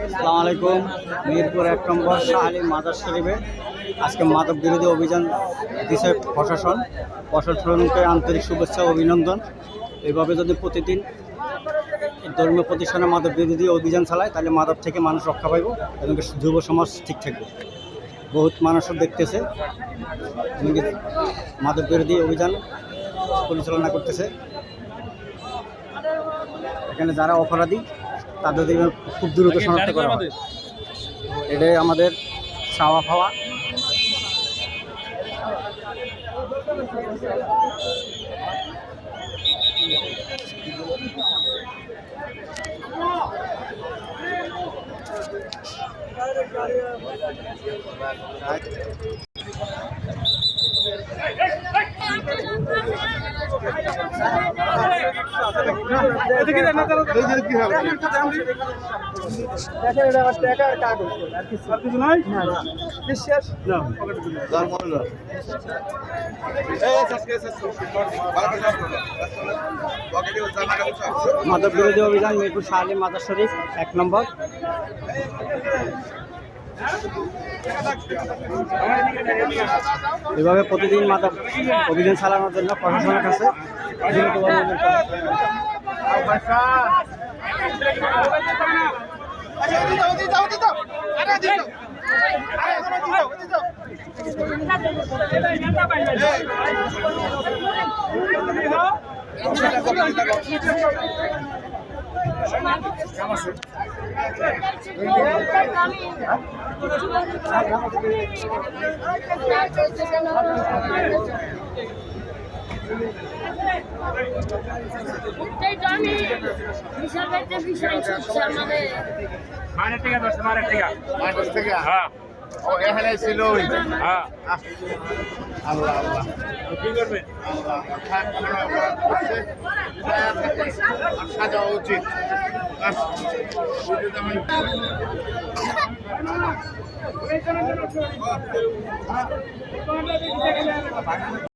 আসসালামু আলাইকুম। মিরপুর ১ নম্বর শাহ আলী মাজার শরীফে আজকে মাদক বিরোধী অভিযান দিচ্ছে প্রশাসনকে আন্তরিক শুভেচ্ছা ও অভিনন্দন। এইভাবে যদি প্রতিদিন ধর্মীয় প্রতিষ্ঠানে মাদক বিরোধী অভিযান চালায় তাহলে মাদক থেকে মানুষ রক্ষা পাইব এবং যুব সমাজ ঠিক থাকবে। বহুত মানুষও দেখতেছে মাদক বিরোধী অভিযান পরিচালনা করতেছে। এখানে যারা অপরাধী তাদের খুব দ্রুত শনাক্ত করা হবে, এটাই আমাদের চাওয়া পাওয়া। মাদক বিরোধী অভিযান মিরপুর শাহ আলী মাজার শরীফ ১ নম্বর। এভাবে প্রতিদিন মাদক অভিযান চালানোর জন্য প্রশাসনের কাছে এখানে ছিল আল্লাহ আল্লাহ কি করবে সাজা উচিত।